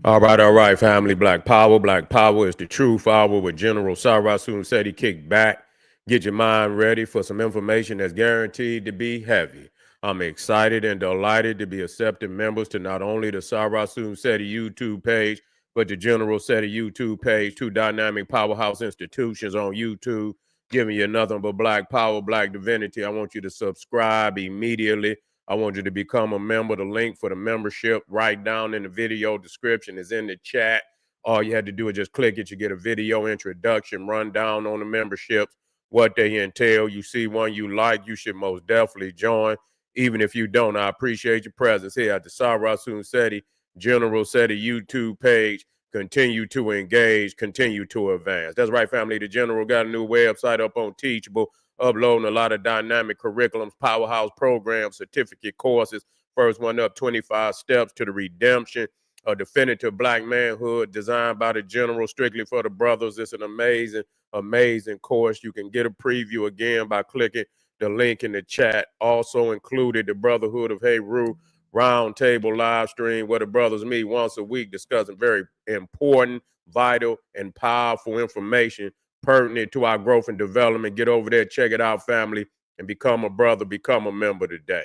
All right, family. Black Power. Black Power is the truth hour with General Sarasun said he kicked back. Get your mind ready for some information that's guaranteed to be heavy. I'm excited and delighted to be accepting members to not only the Sarasun Seti YouTube page, but the General Seti YouTube page, two dynamic powerhouse institutions on YouTube, giving you nothing but Black Power, Black Divinity. I want you to subscribe immediately. I want you to become a member. The link for the membership right down in the video description is in the chat. All you had to do is just click it. You get a video introduction, rundown on the memberships, what they entail. You see one you like, you should most definitely join. Even if you don't, I appreciate your presence here at the Sarasun Seti General Seti YouTube page. Continue to engage, continue to advance. That's right, family. The General got a new website up on Teachable, uploading a lot of dynamic curriculums, powerhouse programs, certificate courses. First one up, 25 Steps to the Redemption, a definitive black manhood designed by the General strictly for the brothers. It's an amazing, amazing course. You can get a preview again by clicking the link in the chat. Also included the Brotherhood of Heru roundtable live stream where the brothers meet once a week discussing very important, vital, and powerful information pertinent to our growth and development. Get over there, check it out, family, and become a brother, become a member today.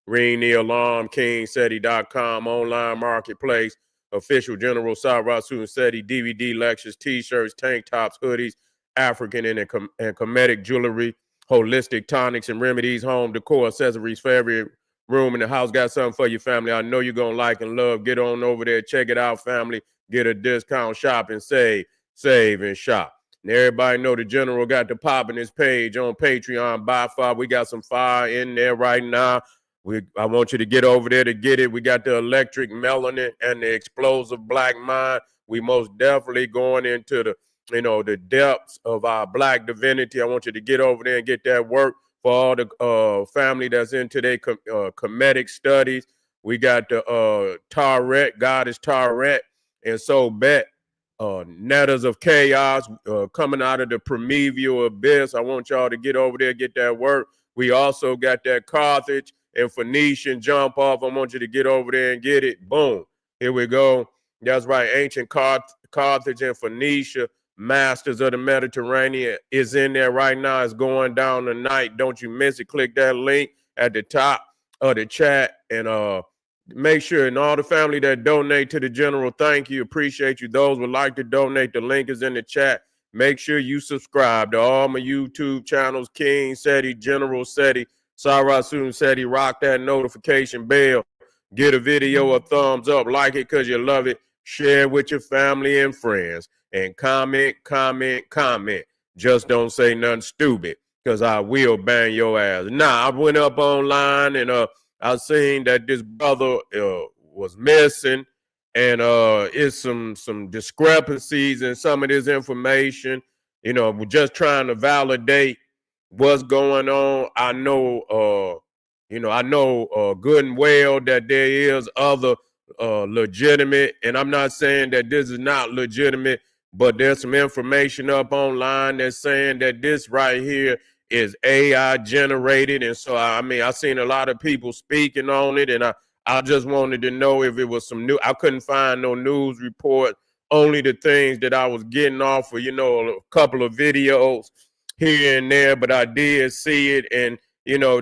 Ring the alarm, KingSeti.com, online marketplace, official General Sarasun Seti, DVD lectures, t-shirts, tank tops, hoodies, African and Kemetic jewelry, holistic tonics and remedies, home decor, accessories for every room in the house. Got something for your family I know you're going to like and love. Get on over there, check it out, family. Get a discount, shop and save and shop. And everybody know the General got the pop in his page on Patreon by far. We got some fire in there right now. I want you to get over there to get it. We got the electric melanin and the explosive black mind. We most definitely going into the depths of our black divinity. I want you to get over there and get that work for all the family that's into their Kemetic studies. We got the Taret, Goddess Taret, and so bet netters of chaos coming out of the primeval abyss. I want y'all to get over there, get that work. We also got that Carthage and Phoenician jump off. I want you to get over there and get it. Boom. Here we go. That's right. Ancient Carthage and Phoenicia, masters of the Mediterranean, is in there right now. It's going down tonight. Don't you miss it. Click that link at the top of the chat and make sure, and all the family that donate to the General, thank you, appreciate you. Those would like to donate, the link is in the chat. Make sure you subscribe to all my YouTube channels, King Seti, General Seti, Sarasun Seti. Rock that notification bell. Get a video a thumbs up, like it because you love it. Share with your family and friends, and comment. Just don't say nothing stupid, because I will bang your ass. I went up online and I seen that this brother was missing, and it's some discrepancies in some of this information. We're just trying to validate what's going on. I know, good and well that there is other legitimate, and I'm not saying that this is not legitimate, but there's some information up online that's saying that this right here is AI generated. And so, I seen a lot of people speaking on it, and I just wanted to know if it was some new. I couldn't find no news report, only the things that I was getting off of, a couple of videos here and there, but I did see it. And,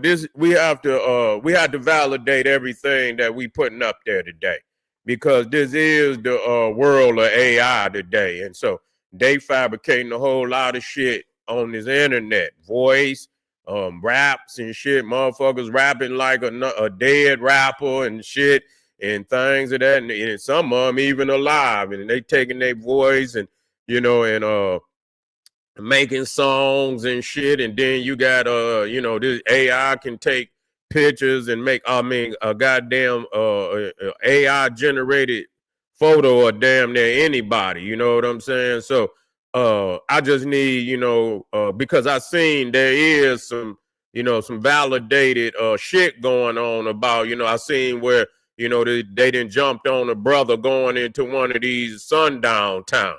this, we have to validate everything that we putting up there today, because this is the world of AI today. And so they fabricating a whole lot of shit on this internet, voice, raps and shit, motherfuckers rapping like a dead rapper and shit and things of that, and some of them even alive, and they taking their voice and and making songs and shit. And then you got this AI can take pictures and make a goddamn AI generated photo of damn near anybody, you know what I'm saying? So I just need, because I seen there is some validated shit going on about, I seen where, they didn't jumped on a brother going into one of these sundown towns,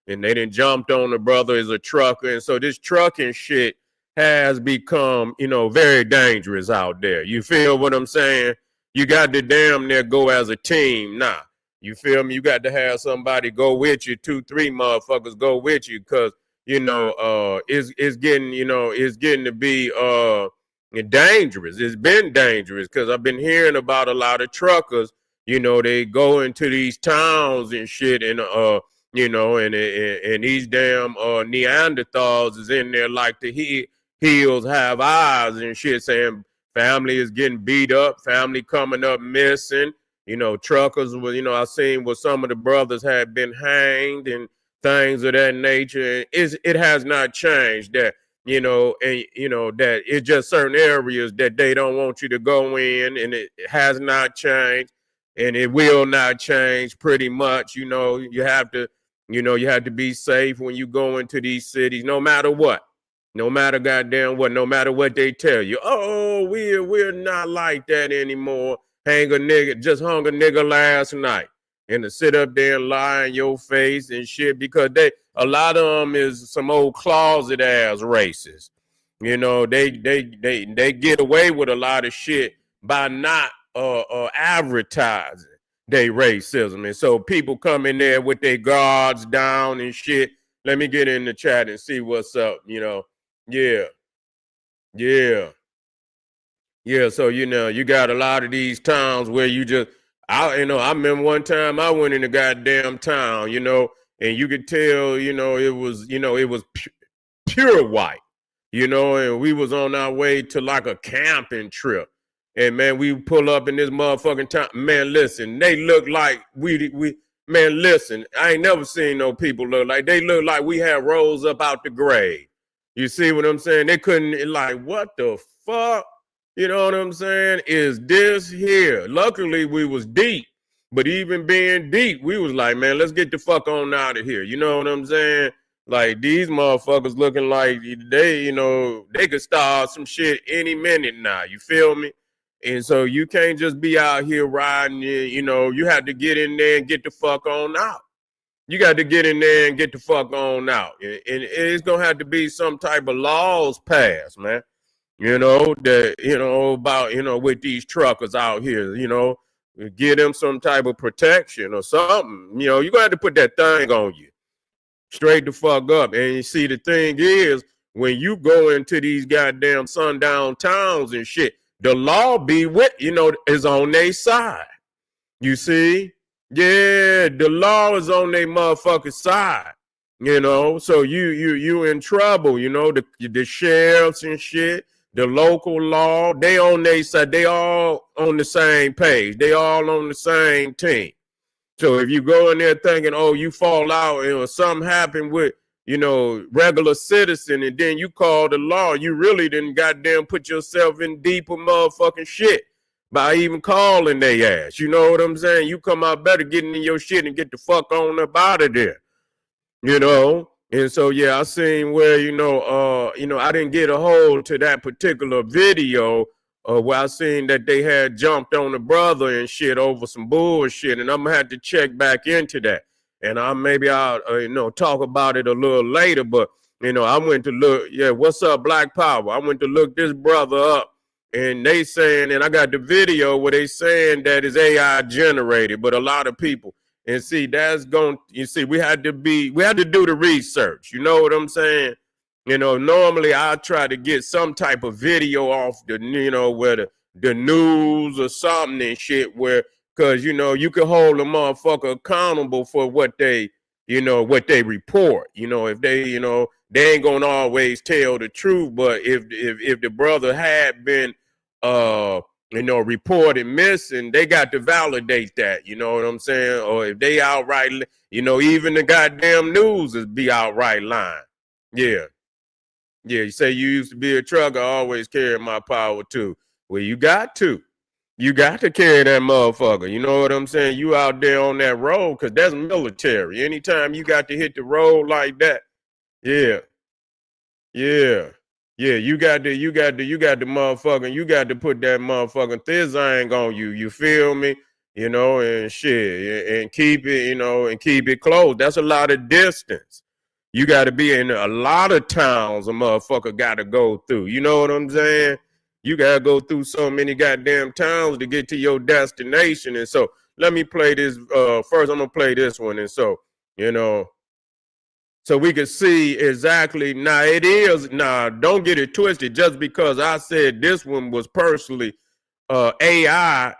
and they didn't jumped on the brother as a trucker. And so this trucking shit has become, very dangerous out there. You feel what I'm saying? You got to damn near go as a team. Nah, You feel me? You got to have somebody go with you, 2, 3 motherfuckers go with you, cause it's getting, it's getting to be dangerous. It's been dangerous because I've been hearing about a lot of truckers. They go into these towns and shit, and and these damn Neanderthals is in there like the heels have eyes and shit, saying family is getting beat up, family coming up missing. Truckers were, I seen where some of the brothers had been hanged and things of that nature. It has not changed that, that it's just certain areas that they don't want you to go in, and it has not changed, and it will not change pretty much. You have to, you have to be safe when you go into these cities, no matter what. No matter goddamn what, no matter what they tell you. Oh, we're not like that anymore. Just hung a nigga last night, and to sit up there and lie in your face and shit, because a lot of them is some old closet ass racists. They get away with a lot of shit by not advertising they racism, and so people come in there with their guards down and shit. Let me get in the chat and see what's up. Yeah. So you got a lot of these towns where I remember one time I went in a goddamn town, and you could tell, it was pure white, and we was on our way to like a camping trip, and man, we pull up in this motherfucking town. Man, listen, they look like man, listen, I ain't never seen no people look like they look like we had rose up out the grave. You see what I'm saying? They couldn't, like, what the fuck? You know what I'm saying? Is this here? Luckily, we was deep. But even being deep, we was like, man, let's get the fuck on out of here. You know what I'm saying? Like, these motherfuckers looking like they, they could start some shit any minute now. You feel me? And so you can't just be out here riding, you have to get in there and get the fuck on out. You got to get in there and get the fuck on out. And it's going to have to be some type of laws passed, man. About, with these truckers out here, give them some type of protection or something. You're going to have to put that thing on you. Straight the fuck up. And you see, the thing is, when you go into these goddamn sundown towns and shit, the law is on their side. You see? Yeah, the law is on their motherfucking side, so you in trouble, the sheriffs and shit, the local law, they on their side, they all on the same page, they all on the same team. So if you go in there thinking, oh, you fall out or something happened with, regular citizen, and then you call the law, you really didn't goddamn put yourself in deeper motherfucking shit by even calling their ass. You know what I'm saying? You come out better getting in your shit and get the fuck on up out of there. And so, yeah, I seen where, I didn't get a hold to that particular video where I seen that they had jumped on the brother and shit over some bullshit, and I'm gonna have to check back into that. And I'll talk about it a little later, but, I went to look, what's up, Black Power? I went to look this brother up. And they saying, and I got the video where they saying that is AI generated, but a lot of people, and see, we had to do the research. You know what I'm saying? Normally I try to get some type of video off the, where the news or something and shit, cause you can hold a motherfucker accountable for what they report. If they ain't gonna always tell the truth, but if the brother had been reported missing, they got to validate that, you know what I'm saying? Or if they outright, even the goddamn news is be outright lying. Yeah, you say you used to be a trucker, I always carry my power too. Well, you got to carry that motherfucker. You know what I'm saying? You out there on that road, because that's military. Anytime you got to hit the road like that, yeah, you got the motherfucking, you got to put that motherfucking thizang on you. You feel me? And shit, and keep it, and keep it close. That's a lot of distance. You got to be in a lot of towns a motherfucker got to go through. You know what I'm saying? You got to go through so many goddamn towns to get to your destination. And so let me play this. First, I'm gonna play this one, and so you know, so we can see exactly. Now it is. Now don't get it twisted. Just because I said this one was personally AI,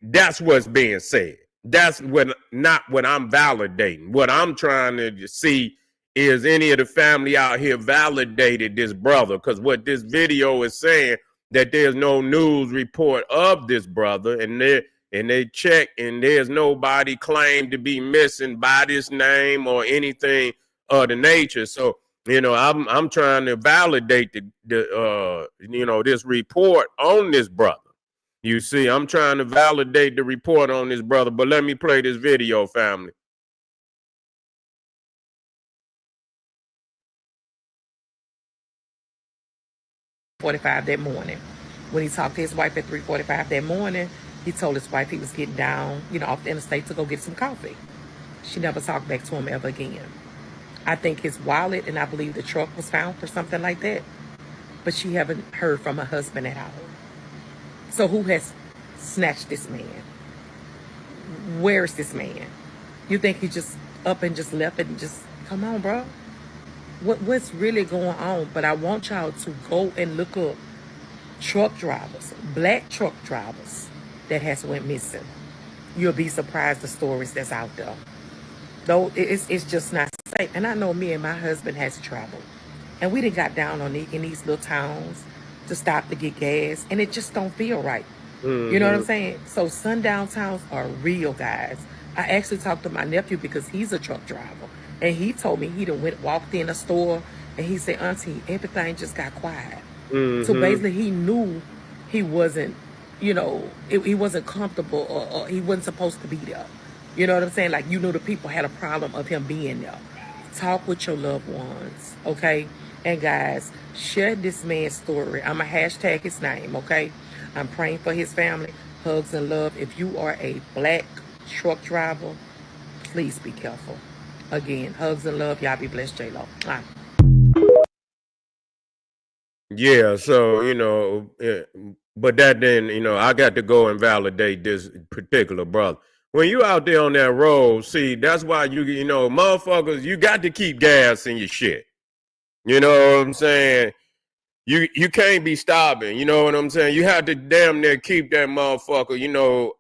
that's what's being said. That's what not what I'm validating. What I'm trying to see is any of the family out here validated this brother, because what this video is saying that there's no news report of this brother, and they check and there's nobody claimed to be missing by this name or anything of the nature. So I'm trying to validate the this report on this brother. You see, I'm trying to validate the report on this brother, but let me play this video, family. 45 that morning. When he talked to his wife at 3:45 that morning, he told his wife he was getting down, off the interstate to go get some coffee. She never talked back to him ever again. I think his wallet and I believe the truck was found or something like that. But she haven't heard from her husband at all. So who has snatched this man? Where's this man? You think he just up and just left it and just, come on, bro? What's really going on? But I want y'all to go and look up truck drivers, black truck drivers that has went missing. You'll be surprised the stories that's out there. Though it's just not safe. And I know me and my husband has traveled. And we done got down on in these little towns to stop to get gas. And it just don't feel right. You know what I'm saying? So sundown towns are real, guys. I actually talked to my nephew because he's a truck driver. And he told me he done walked in a store and he said, Auntie, everything just got quiet. So basically he knew he wasn't, he wasn't comfortable or he wasn't supposed to be there. You know what I'm saying? Like, the people had a problem of him being there. Talk with your loved ones, okay? And guys, share this man's story. I'm going to hashtag his name, okay? I'm praying for his family. Hugs and love. If you are a black truck driver, please be careful. Again, hugs and love. Y'all be blessed, J-Lo. Yeah, so, but that then, I got to go and validate this particular brother. When you out there on that road, see, that's why motherfuckers, you got to keep gas in your shit. You know what I'm saying? You can't be stopping. You know what I'm saying? You have to damn near keep that motherfucker,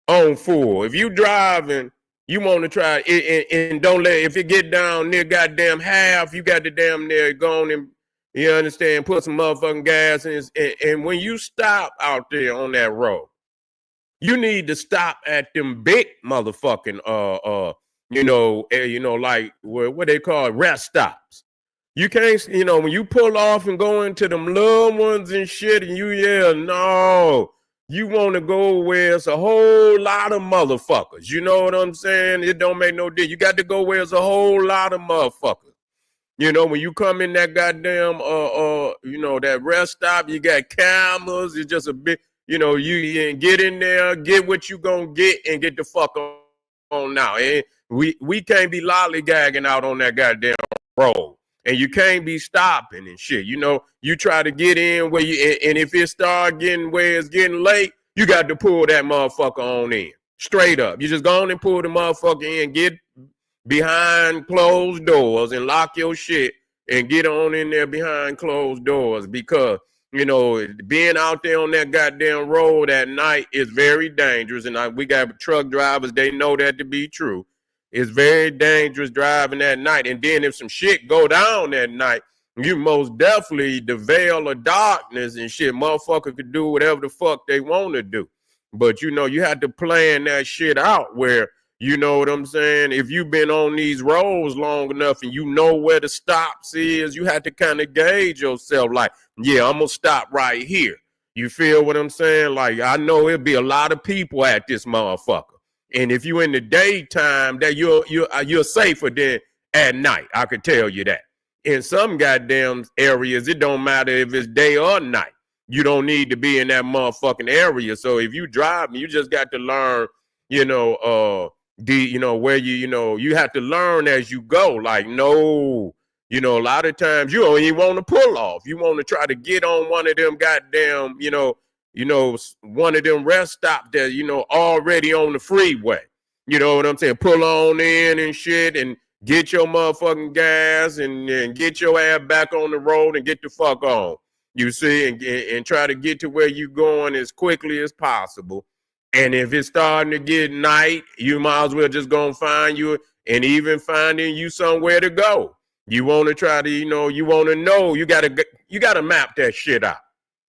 on full. If you driving, you want to try and don't if it get down near goddamn half, you got to damn near go on and, you understand, put some motherfucking gas in. And when you stop out there on that road, you need to stop at them big motherfucking like what they call rest stops. You can't, when you pull off and go into them little ones and shit, and you yell, no, you want to go where it's a whole lot of motherfuckers. You know what I'm saying? It don't make no difference. You got to go where it's a whole lot of motherfuckers. When you come in that goddamn, that rest stop, you got cameras. It's just a big, you get in there, get what you gonna get, and get the fuck on now. And we can't be lollygagging out on that goddamn road. And you can't be stopping and shit. You try to get in where and if it start getting where it's getting late, you got to pull that motherfucker on in. Straight up. You just go on and pull the motherfucker in, get behind closed doors and lock your shit and get on in there behind closed doors, because being out there on that goddamn road at night is very dangerous. And we got truck drivers, they know that to be true. It's very dangerous driving at night. And then if some shit go down at night, you most definitely the veil of darkness and shit, motherfucker could do whatever the fuck they want to do. But you have to plan that shit out where, you know what I'm saying? If you've been on these roads long enough and you know where the stops is, you have to kind of gauge yourself like, yeah, I'm going to stop right here. You feel what I'm saying? Like, I know it'll be a lot of people at this motherfucker. And if you in the daytime, that you're safer than at night. I could tell you that. In some goddamn areas, it don't matter if it's day or night. You don't need to be in that motherfucking area. So if you drive, you just got to learn, where you have to learn as you go. Like, no, a lot of times you don't even want to pull off. You want to try to get on one of them goddamn, you know, one of them rest stops that, you know, already on the freeway. You know what I'm saying? Pull on in and shit and get your motherfucking gas and get your ass back on the road and get the fuck on. You see, and try to get to where you going as quickly as possible. And if it's starting to get night, you might as well just go and find you and even finding you somewhere to go. You want to try to, you know, you gotta map that shit out.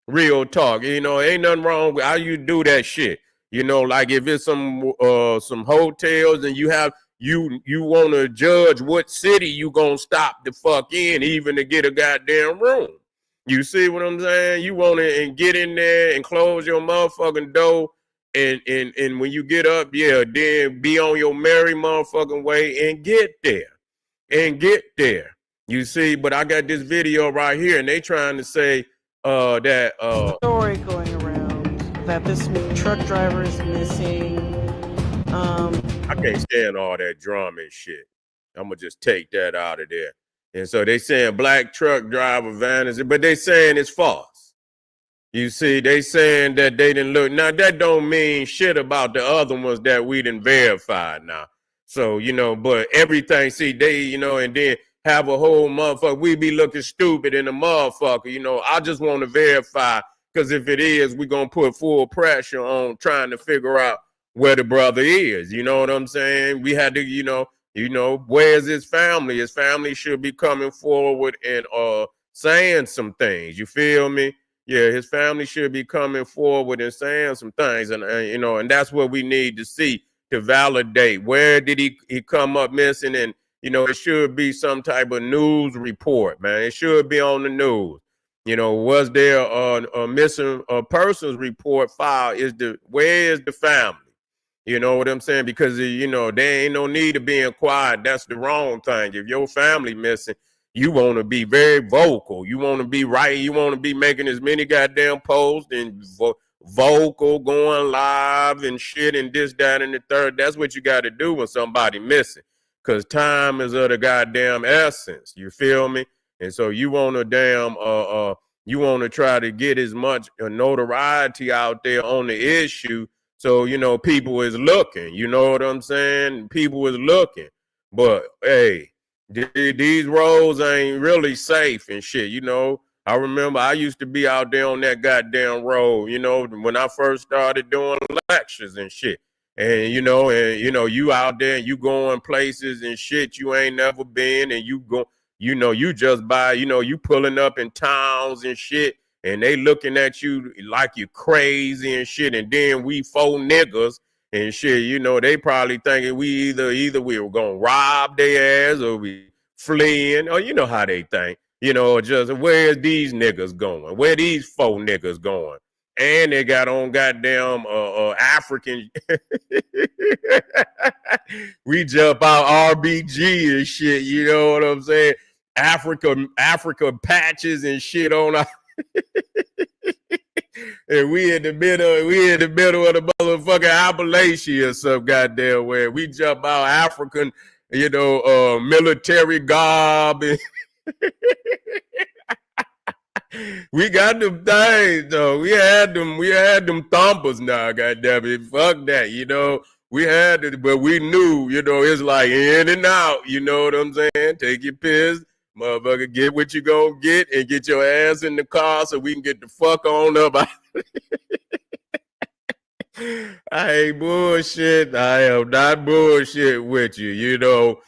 Real talk, you know, ain't nothing wrong with how you do that shit. You know, like if it's some hotels and you want to judge what city you gonna stop the fuck in, even to get a goddamn room. You see what I'm saying? You want to and get in there and close your motherfucking door, and when you get up, yeah, then be on your merry motherfucking way and get there. You see, but I got this video right here, and they trying to say that story going around that this truck driver is missing. I can't stand all that drama and shit. I'm gonna just take that out of there. And so they saying black truck driver vanished, but they saying it's false. You see, they saying that they didn't look. Now that don't mean shit about the other ones that we didn't verify now. So, you know, but everything, see, they, you know, and then have a whole motherfucker. We be looking stupid in the motherfucker. You know, I just want to verify, because if it is, we're going to put full pressure on trying to figure out where the brother is. You know what I'm saying? We had to, you know, where's his family? His family should be coming forward and saying some things. You feel me? Yeah, his family should be coming forward and saying some things. And, you know, and that's what we need to see to validate. Where did he come up missing? And, you know, it should be some type of news report, man. It should be on the news. You know, was there a missing persons report filed? Where is the family? You know what I'm saying? Because, you know, there ain't no need of being quiet. That's the wrong thing. If your family missing, you want to be very vocal. You want to be right. You want to be making as many goddamn posts and vocal, going live and shit and this, that, and the third. That's what you got to do when somebody missing, because time is of the goddamn essence. You feel me? And so you want to you want to try to get as much notoriety out there on the issue. So, you know, people is looking. You know what I'm saying? People is looking. But, hey, these roads ain't really safe and shit, you know. I remember I used to be out there on that goddamn road, you know, when I first started doing lectures and shit. And you out there and you going places and shit you ain't never been, and you go, you know, you just by, you know, you pulling up in towns and shit, and they looking at you like you crazy and shit. And then we four niggas and shit, you know, they probably thinking we either we were gonna rob their ass or we fleeing, or you know how they think, you know, just where's these niggas going? Where these four niggas going? And they got on goddamn African. We jump out RBG and shit, you know what I'm saying? Africa patches and shit on our and we in the middle of the motherfucking Appalachia or some goddamn where we jump out African, you know, military garb. And we got them things though. We had them thumpers now, goddamn it. Fuck that, you know. We had it, but we knew, you know, it's like in and out, you know what I'm saying? Take your piss. Motherfucker, get what you gonna get and get your ass in the car so we can get the fuck on up. I ain't bullshit. I am not bullshit with you, you know.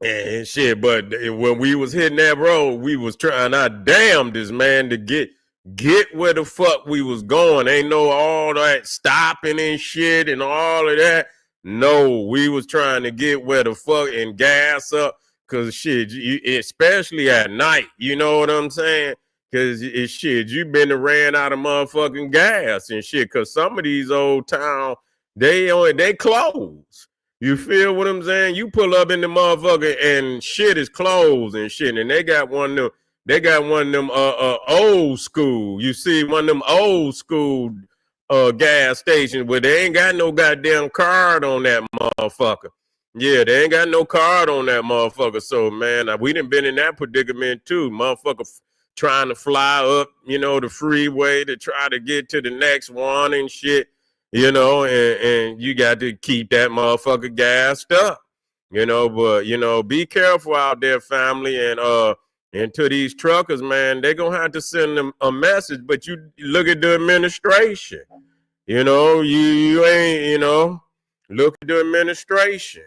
And shit, but when we was hitting that road, we was trying our damnedest, man, to get where the fuck we was going. Ain't no all that stopping and shit and all of that. No, we was trying to get where the fuck and gas up. Cause shit, especially at night, you know what I'm saying? Cause it's shit, you been and ran out of motherfucking gas and shit. Cause some of these old towns, they close. You feel what I'm saying? You pull up in the motherfucker and shit is closed and shit. And they got one of them old school. You see one of them old school gas stations where they ain't got no goddamn card on that motherfucker. Yeah, they ain't got no card on that motherfucker. So, man, we done been in that predicament too. Motherfucker trying to fly up, the freeway to try to get to the next one and shit, and you got to keep that motherfucker gassed up, but, be careful out there, family, and to these truckers, man, they're going to have to send them a message, but you look at the administration, you ain't, look at the administration.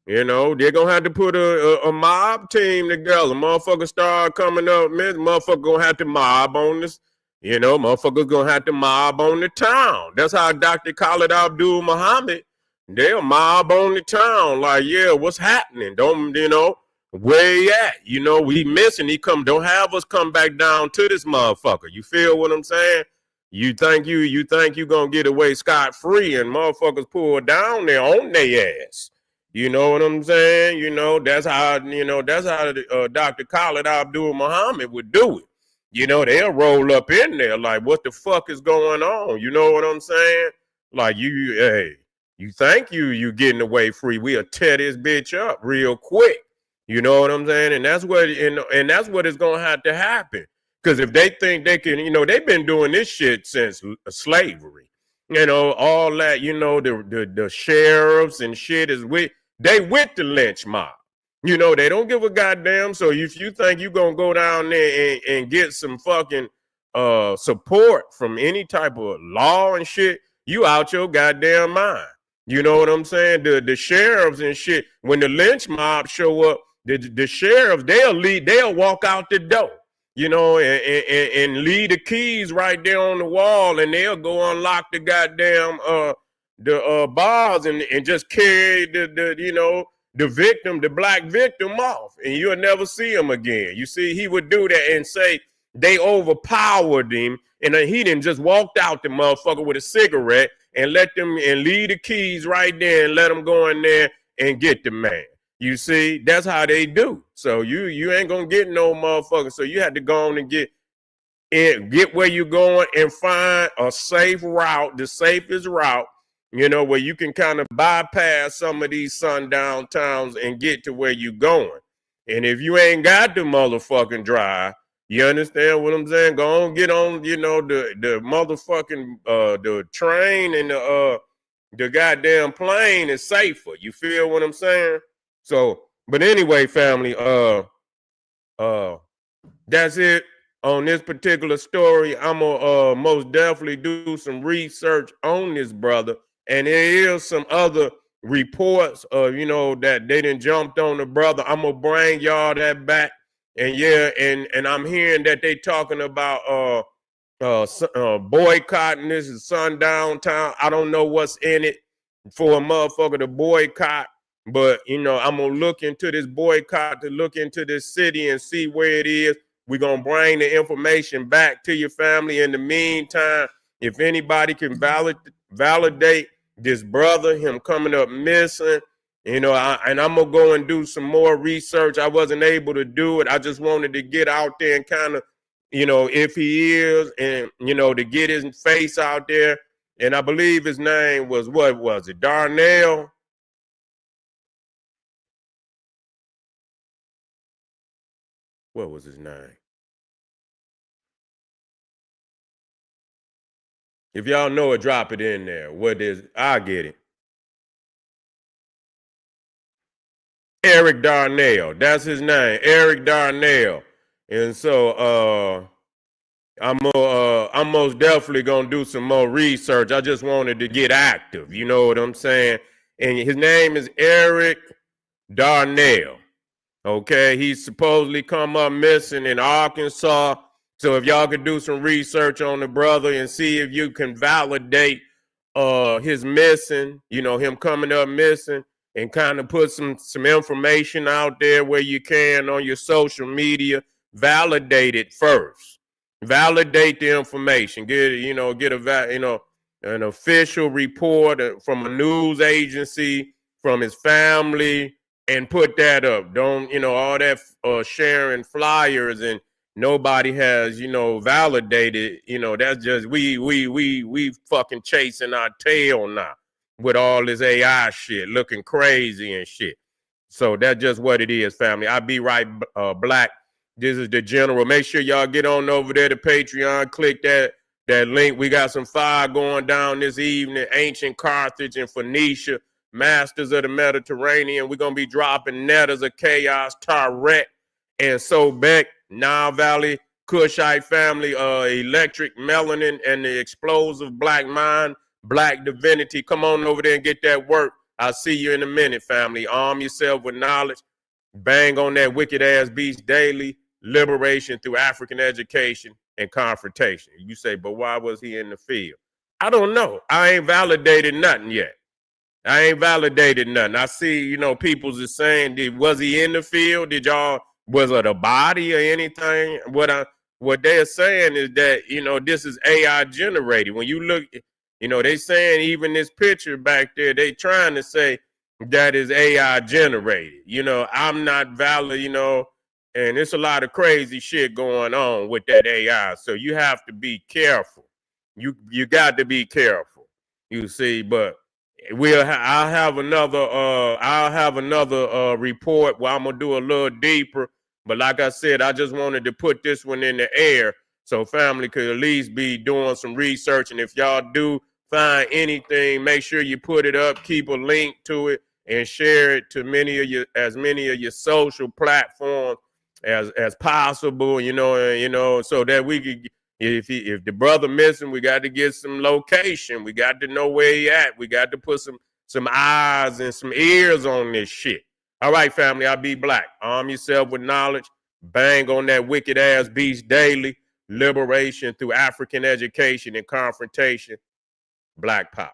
They're going to have to put a mob team together. Motherfuckers start coming up, man. Motherfuckers going to have to mob on this. Motherfuckers going to have to mob on the town. That's how Dr. Khalid Abdul Muhammad, they'll mob on the town. Like, yeah, what's happening? Don't, where he at? We missing. Don't have us come back down to this motherfucker. You feel what I'm saying? You think you going to get away scot-free and motherfuckers pull down there on their ass. You know what I'm saying? That's how Dr. Khalid Abdul Muhammad would do it. They'll roll up in there like, what the fuck is going on? You know what I'm saying? Like, you think you getting away free. We'll tear this bitch up real quick. You know what I'm saying? And that's what is going to have to happen. Because if they think they can, they've been doing this shit since slavery. All that, the sheriffs and shit is with the lynch mob. They don't give a goddamn. So if you think you're going to go down there and get some fucking support from any type of law and shit, you out your goddamn mind. You know what I'm saying? The sheriffs and shit, when the lynch mob show up, the sheriffs, they'll walk out the door, and leave the keys right there on the wall, and they'll go unlock the goddamn bars and just carry the victim, the black victim off, and you'll never see him again. You see, he would do that and say they overpowered him, and then he didn't just walked out the motherfucker with a cigarette and let them and leave the keys right there and let them go in there and get the man. You see, that's how they do. So you ain't gonna get no motherfucker. So you had to go on and get where you're going and find a safe route, the safest route, where you can kind of bypass some of these sundown towns and get to where you're going. And if you ain't got the motherfucking drive, you understand what I'm saying? Go on, get on, the motherfucking the train and the goddamn plane is safer. You feel what I'm saying? So, but anyway, family, that's it on this particular story. I'm gonna most definitely do some research on this brother, and there is some other reports that they done jumped on the brother. I'm gonna bring y'all that back, and yeah, and I'm hearing that they talking about boycotting this is sundown town. I don't know what's in it for a motherfucker to boycott. But, I'm going to look into this boycott, to look into this city and see where it is. We're going to bring the information back to your family. In the meantime, if anybody can validate this brother, him coming up missing, and I'm going to go and do some more research. I wasn't able to do it. I just wanted to get out there and kind of, if he is, and, to get his face out there. And I believe his name was, what was it, Darnell? What was his name? If y'all know it, drop it in there. What is, I'll get it. Eric Darnell. That's his name. Eric Darnell. And so I'm most definitely gonna do some more research. I just wanted to get active. You know what I'm saying? And his name is Eric Darnell. Okay, he's supposedly come up missing in Arkansas. So if y'all could do some research on the brother and see if you can validate his missing, him coming up missing, and kind of put some information out there where you can on your social media, validate it first. Validate the information. Get an official report from a news agency, from his family, and put that up. Don't, all that sharing flyers and nobody has, validated, that's just, we fucking chasing our tail now with all this AI shit, looking crazy and shit. So that's just what it is, family. I'll be right black. This is the general. Make sure y'all get on over there to Patreon. Click that link. We got some fire going down this evening. Ancient Carthage and Phoenicia, Masters of the Mediterranean. We're going to be dropping Netters of Chaos, Tarek, and Sobek, Nile Valley, Kushite family, Electric Melanin, and the Explosive Black Mind, Black Divinity. Come on over there and get that work. I'll see you in a minute, family. Arm yourself with knowledge. Bang on that wicked ass beast daily. Liberation through African education and confrontation. You say, but why was he in the field? I don't know. I ain't validated nothing yet. I see, people's is saying, was he in the field? Was it a body or anything? What they're saying is that, this is AI generated. When you look, they saying even this picture back there, they trying to say that is AI generated. I'm not valid, and it's a lot of crazy shit going on with that AI. So you have to be careful. You got to be careful. You see, but I'll have another report where I'm gonna do a little deeper. But like I said, I just wanted to put this one in the air so family could at least be doing some research. And if y'all do find anything, make sure you put it up, keep a link to it, and share it to as many of your social platforms as possible. So that we could. If the brother missing, we got to get some location. We got to know where he at. We got to put some eyes and some ears on this shit. All right, family, I'll be black. Arm yourself with knowledge. Bang on that wicked ass beast daily. Liberation through African education and confrontation. Black power.